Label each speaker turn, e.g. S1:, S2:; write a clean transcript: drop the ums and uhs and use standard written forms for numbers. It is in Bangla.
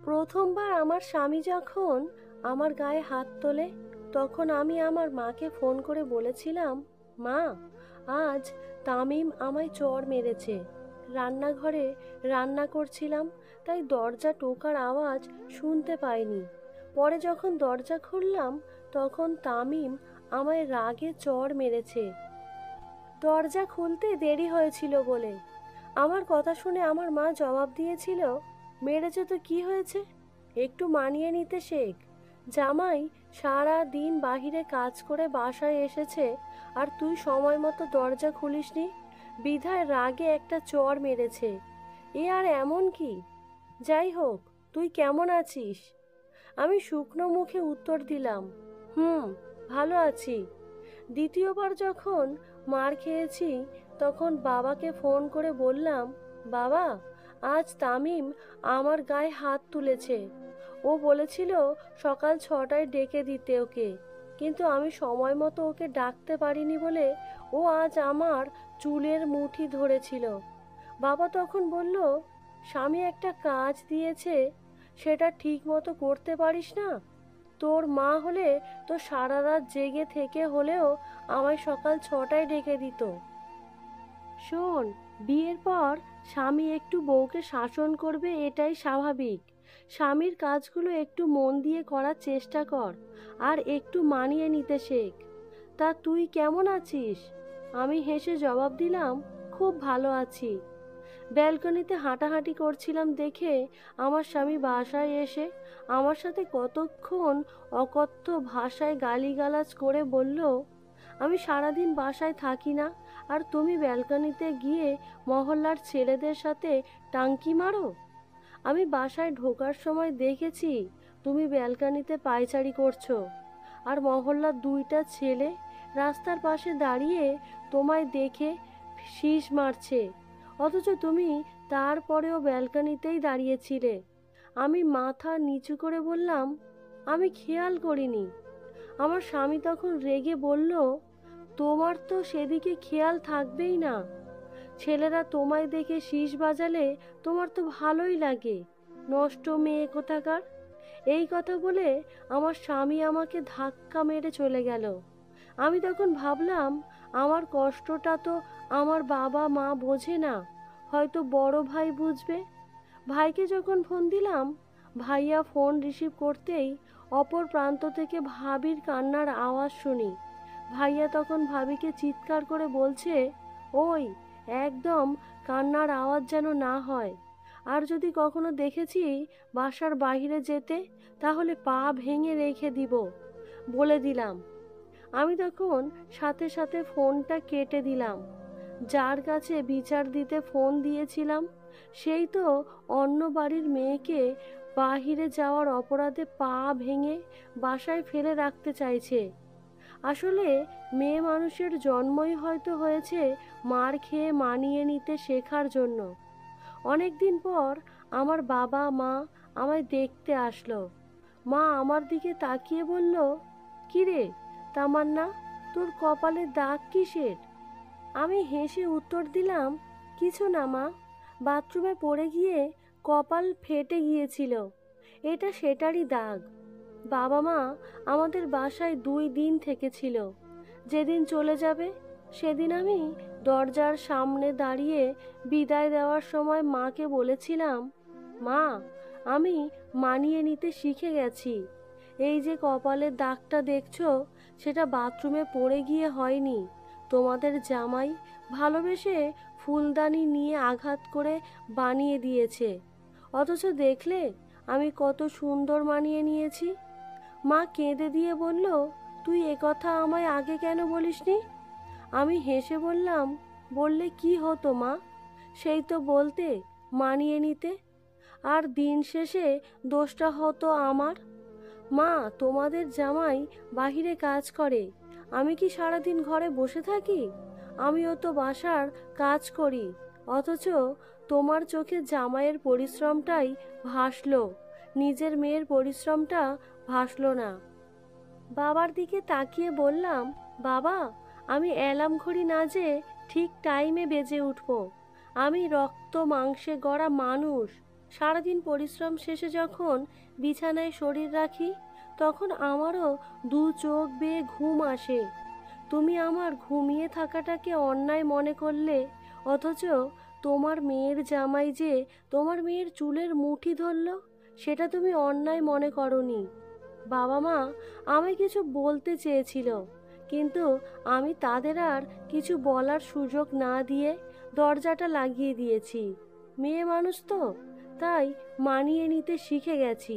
S1: প্রথমবার আমার স্বামী যখন আমার গায়ে হাত তোলে, তখন আমি আমার মাকে ফোন করে বলেছিলাম, মা, আজ তামিম আমায় চড় মেরেছে। রান্নাঘরে রান্না করছিলাম, তাই দরজা টোকার আওয়াজ শুনতে পাইনি। পরে যখন দরজা খুললাম, তখন তামিম আমায় রাগে চড় মেরেছে। দরজা খুলতে দেরি হয়েছিল বলে। আমার কথা শুনে আমার মা জবাব দিয়েছিল, মেরেছে তো কি হয়েছে, একটু মানিয়ে নিতে শেখ। জামাই সারা দিন বাহিরে কাজ করে বাসায় এসেছে, আর তুই সময় মতো দরজা খুলিসনি, বিধায় রাগে একটা চড় মেরেছে। এ আর এমন কি? যাই হোক, তুই কেমন আছিস? আমি শুকনো মুখে উত্তর দিলাম, হুম, ভালো আছি। দ্বিতীয়বার যখন মার খেয়েছি, তখন বাবাকে ফোন করে বললাম, বাবা, আজ তামিম আমার গায়ে হাত তুলেছে। ও বলেছিল সকাল 6টায় ডেকে দিতে ওকে, কিন্তু আমি সময় মতো ওকে ডাকতে পারিনি বলে ও আজ আমার চুলের মুঠি ধরেছিল। বাবা তখন বলল, স্বামী একটা কাজ দিয়েছে, সেটা ঠিক মতো করতে পারিস না? তোর মা হলে তো সারা রাত জেগে থেকে হলেও আমায় সকাল 6টায় ডেকে দিত। শোন, বিয়ের পর স্বামী একটু বউকে শাসন করবে, এটাই স্বাভাবিক। স্বামীর কাজগুলো একটু মন দিয়ে করার চেষ্টা কর, আর একটু মানিয়ে নিতে শেখ। তা তুই কেমন আছিস? আমি হেসে জবাব দিলাম, খুব ভালো আছি। ব্যালকনিতে হাঁটাহাঁটি করছিলাম দেখে আমার স্বামী বাসায় এসে আমার সাথে কতক্ষণ অকথ্য ভাষায় গালিগালাজ করে বলল, আমি সারাদিন বাসায় থাকি না, আর তুমি ব্যালকনিতে গিয়ে মহল্লার ছেলেদের সাথে টাঙ্কি মারো? আমি বাসায় ঢোকার সময় দেখেছি তুমি ব্যালকনিতে পায়চারি করছো, আর মহল্লার 2টা ছেলে রাস্তার পাশে দাঁড়িয়ে তোমায় দেখে শীষ মারছে, অথচ তুমি তারপরেও ব্যালকনিতেই দাঁড়িয়েছিলে। আমি মাথা নিচু করে বললাম, আমি খেয়াল করিনি। আমার স্বামী তখন রেগে বলল, তোমার তো সেদিকে খেয়াল থাকবেই না, ছেলেরা তোমায় দেখে শীষ বাজালে তোমার তো ভালোই লাগে, নষ্ট মেয়ে কোথাকার। এই কথা বলে আমার স্বামী আমাকে ধাক্কা মেরে চলে গেল। আমি তখন ভাবলাম, আমার কষ্টটা তো আমার বাবা মা বোঝে না, হয়তো বড় ভাই বুঝবে। ভাইকে যখন ফোন দিলাম, ভাইয়া ফোন রিসিভ করতেই অপর প্রান্ত থেকে ভাবির কান্নার আওয়াজ শুনি। ভাইয়া তখন ভাবিকে চিৎকার করে বলছে, ওই, একদম কান্নার আওয়াজ যেন না হয়, আর যদি কখনো দেখেছি বাসার বাইরে যেতে, তাহলে পা ভেঙে রেখে দিব, বলে দিলাম। আমি তখন সাথে সাথে ফোনটা কেটে দিলাম। যার কাছে বিচার দিতে ফোন দিয়েছিলাম, সেই তো অন্য বাড়ির মেয়েকে বাহিরে যাওয়ার অপরাধে পা ভেঙে বাসায় ফেলে রাখতে চাইছে। আসলে মেয়ে মানুষের জন্মই হয়তো হয়েছে মার খেয়ে মানিয়ে নিতে শেখার জন্য। অনেক দিন পর আমার বাবা মা আমায় দেখতে আসলো। মা আমার দিকে তাকিয়ে বলল, কিরে তামান্না, তোর কপালে দাগ কিসের? আমি হেসে উত্তর দিলাম, কিছু না মা, বাথরুমে পড়ে গিয়ে কপাল ফেটে গিয়েছিল, এটা সেটারই দাগ। বাবা মা আমাদের বাসায় 2 দিন থেকেছিল। যেদিন চলে যাবে সেদিন আমি দরজার সামনে দাঁড়িয়ে বিদায় দেওয়ার সময় মাকে বলেছিলাম, মা, আমি মানিয়ে নিতে শিখে গেছি। এই যে কপালের দাগটা দেখছো, সেটা বাথরুমে পড়ে গিয়ে হয়নি, তোমাদের জামাই ভালোবেসে ফুলদানি নিয়ে আঘাত করে বানিয়ে দিয়েছে। অথচ দেখলে আমি কত সুন্দর মানিয়ে নিয়েছি। মা কেঁদে দিয়ে বলল, তুই একথা আমায় আগে কেন বলিসনি? আমি হেসে বললাম, বললে কি হতো মা, সেই তো বলতে, মানিয়ে নিতে, আর দিন শেষে দোষটা হতো আমার। মা, তোমাদের জামাই বাহিরে কাজ করে, আমি কি সারাদিন ঘরে বসে থাকি? আমিও তো বাসার কাজ করি, অথচ তোমার চোখে জামাইয়ের পরিশ্রমটাই ভাসলো, নিজের মেয়ের পরিশ্রমটা ভাসলো না। বাবার দিকে তাকিয়ে বললাম, বাবা, আমি অ্যালার্ম ঘড়ি না যে ঠিক টাইমে বেজে উঠব। আমি রক্ত মাংসে গড়া মানুষ, সারাদিন পরিশ্রম শেষে যখন বিছানায় শরীর রাখি, তখন আমারও দু চোখ বেয়ে ঘুম আসে। তুমি আমার ঘুমিয়ে থাকাটাকে অন্যায় মনে করলে, অথচ তোমার মেয়ের জামাই যে তোমার মেয়ের চুলের মুঠি ধরল, সেটা তুমি অন্যায় মনে করনি। বাবা মা আমায় কিছু বলতে চেয়েছিল, কিন্তু আমি তাদের আর কিছু বলার সুযোগ না দিয়ে দরজাটা লাগিয়ে দিয়েছি। মেয়ে মানুষ তো, তাই মানিয়ে নিতে শিখে গেছি।